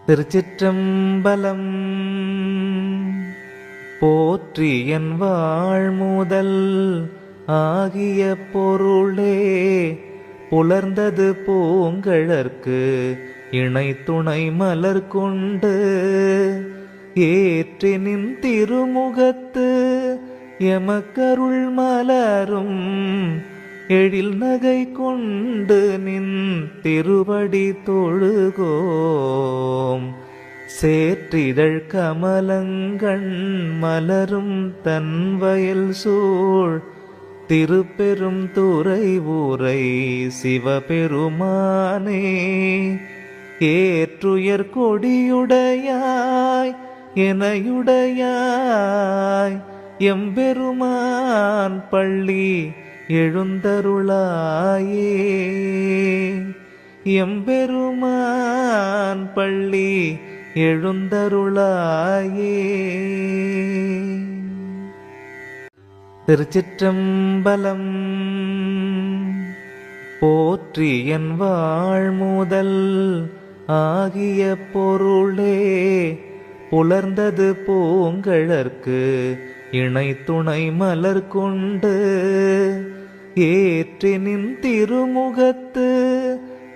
திருச்சிற்றம்பலம். போற்றி என் வாழ்முதல் ஆகிய பொருளே புலர்ந்தது பூங்கழற்கு இணை துணை மலர் கொண்டு ஏற்றினின் திருமுகத்து எமக்கருள் மலரும் எழில் நகை கொண்டு நின் திருவடி தொழுகோம். சேற்றிதழ் கமலங்கண் மலரும் தன் வயல் சூழ் திருப்பெரும் துறை ஊரை சிவபெருமானே. ஏற்றுயர் கொடியுடையாய் எனையுடையாய் எம்பெருமான் பள்ளி எழுந்தருளாயே. எம்பெருமான் பள்ளி எழுந்தருளாயே. திருச்சிற்றம்பலம். போற்றி என் வாழ்முதல் ஆகிய பொருளே புலர்ந்தது பூங்கழற்கு இணை துணை மலர் கொண்டு ஏற்றினின் திருமுகத்து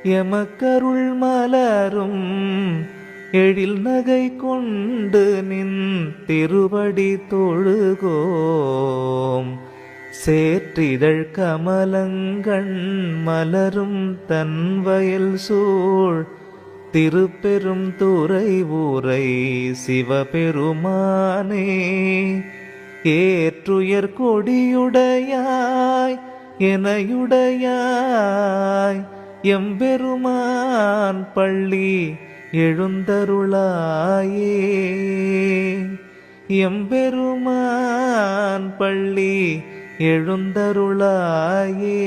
எமக்கருள் மலரும் எழில் நகை கொண்டு நின் திருவடி தொழுகோம். சேற்றிதழ் கமலங்கண் மலரும் தன் வயல் சூழ் திருப்பெரும் துறை ஊரை சிவபெருமானே. ஏற்றுயர் கொடியுடையாய் எனையுடையாய் எம்பெருமான் பள்ளி எழுந்தருளாயே. எம்பெருமான் பள்ளி எழுந்தருளாயே.